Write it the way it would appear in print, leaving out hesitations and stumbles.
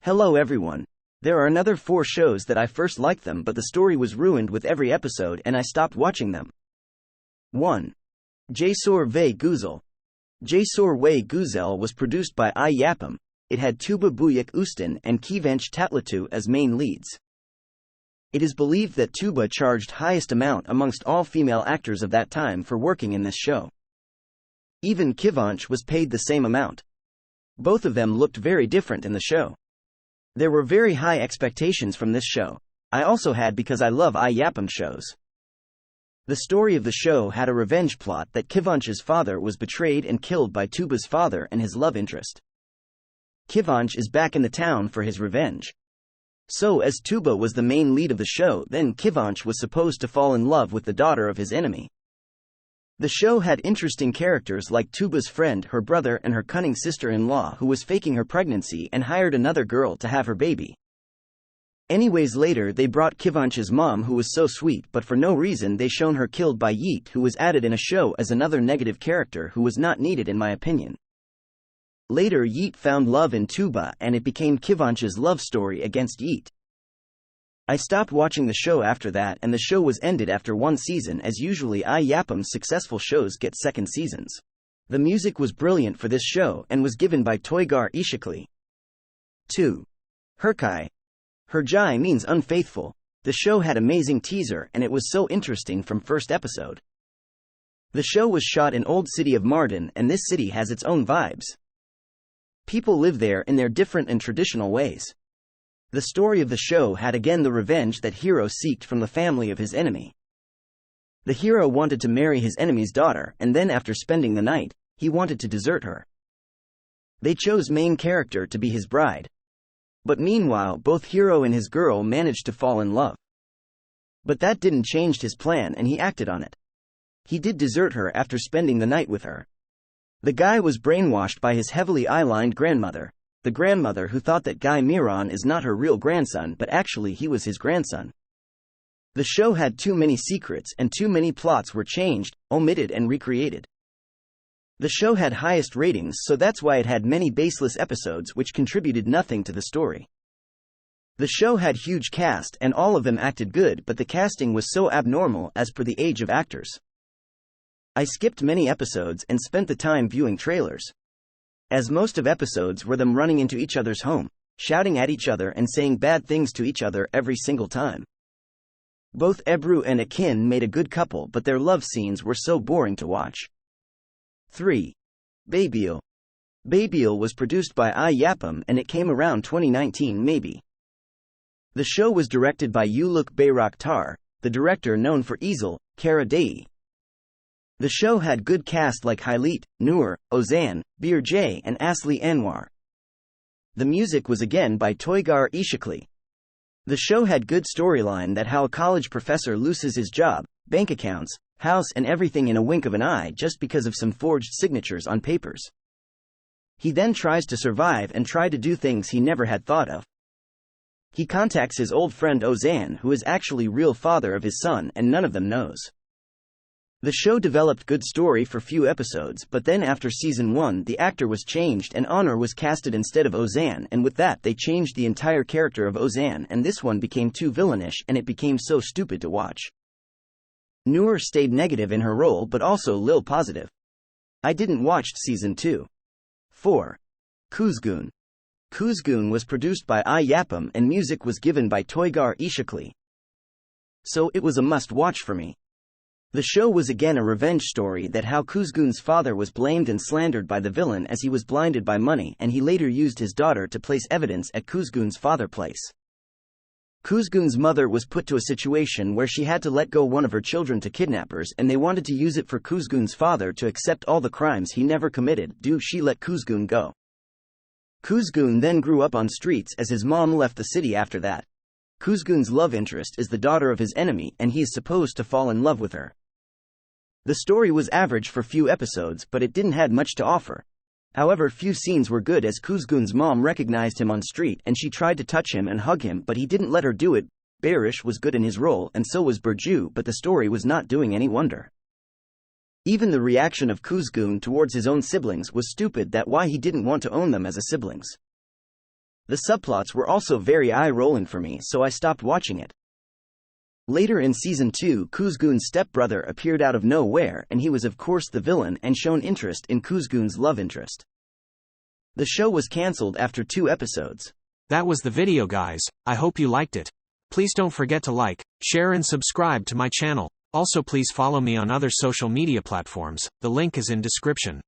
Hello everyone. There are another 4 shows that I first liked them but the story was ruined with every episode and I stopped watching them. 1. Jasur ve Güzel. Jasur ve Güzel was produced by I Yapım. It had Tuba Büyük Üstün and Kıvanç Tatlıtuğ as main leads. It is believed that Tuba charged highest amount amongst all female actors of that time for working in this show. Even Kıvanç was paid the same amount. Both of them looked very different in the show. There were very high expectations from this show. I also had because I love I Yapım shows. The story of the show had a revenge plot that Kıvanç's father was betrayed and killed by Tuba's father and his love interest. Kıvanç is back in the town for his revenge. So as Tuba was the main lead of the show, then Kıvanç was supposed to fall in love with the daughter of his enemy. The show had interesting characters like Tuba's friend, her brother and her cunning sister-in-law who was faking her pregnancy and hired another girl to have her baby. Anyways, later they brought Kıvanç's mom who was so sweet, but for no reason they shown her killed by Yiğit, who was added in a show as another negative character who was not needed in my opinion. Later Yiğit found love in Tuba and it became Kıvanç's love story against Yiğit. I stopped watching the show after that and the show was ended after 1 season, as usually I Yapım's successful shows get second seasons. The music was brilliant for this show and was given by Toygar Işıklı. 2. Herkay. Herkay means unfaithful. The show had amazing teaser and it was so interesting from first episode. The show was shot in old city of Mardin and this city has its own vibes. People live there in their different and traditional ways. The story of the show had again the revenge that hero seeked from the family of his enemy. The hero wanted to marry his enemy's daughter and then after spending the night, he wanted to desert her. They chose main character to be his bride. But meanwhile both hero and his girl managed to fall in love. But that didn't change his plan and he acted on it. He did desert her after spending the night with her. The guy was brainwashed by his heavily eyelined grandmother, the grandmother who thought that Guy Miron is not her real grandson but actually he was his grandson. The show had too many secrets and too many plots were changed, omitted and recreated. The show had highest ratings, so that's why it had many baseless episodes which contributed nothing to the story. The show had huge cast and all of them acted good, but the casting was so abnormal as per the age of actors. I skipped many episodes and spent the time viewing trailers. As most of episodes were them running into each other's home, shouting at each other and saying bad things to each other every single time. Both Ebru and Akin made a good couple but their love scenes were so boring to watch. 3. Babil. Babil was produced by I Yapım and it came around 2019 maybe. The show was directed by Uluk Bayraktar, the director known for Ezel, Kara Dayi. The show had good cast like Halit, Nur, Ozan, Birce and Asli Anwar. The music was again by Toygar Işıklı. The show had good storyline that how a college professor loses his job, bank accounts, house and everything in a wink of an eye just because of some forged signatures on papers. He then tries to survive and try to do things he never had thought of. He contacts his old friend Ozan who is actually real father of his son and none of them knows. The show developed good story for few episodes but then after season 1 the actor was changed and Onur was casted instead of Ozan and with that they changed the entire character of Ozan and this one became too villainish and it became so stupid to watch. Nur stayed negative in her role but also Lil positive. I didn't watch season 2. 4. Kuzgun. Kuzgun was produced by I Yapım and music was given by Toygar Işıklı. So it was a must watch for me. The show was again a revenge story that how Kuzgun's father was blamed and slandered by the villain as he was blinded by money and he later used his daughter to place evidence at Kuzgun's father's place. Kuzgun's mother was put to a situation where she had to let go one of her children to kidnappers and they wanted to use it for Kuzgun's father to accept all the crimes he never committed. She let Kuzgun go. Kuzgun then grew up on streets as his mom left the city after that. Kuzgun's love interest is the daughter of his enemy and he is supposed to fall in love with her. The story was average for few episodes but it didn't had much to offer. However, few scenes were good as Kuzgun's mom recognized him on street and she tried to touch him and hug him but he didn't let her do it. Barış was good in his role and so was Burcu but the story was not doing any wonder. Even the reaction of Kuzgun towards his own siblings was stupid, that why he didn't want to own them as a siblings. The subplots were also very eye-rolling for me, so I stopped watching it. Later in Season 2, Kuzgun's stepbrother appeared out of nowhere, and he was of course the villain and shown interest in Kuzgun's love interest. The show was cancelled after 2 episodes. That was the video, guys. I hope you liked it. Please don't forget to like, share and subscribe to my channel. Also please follow me on other social media platforms, the link is in description.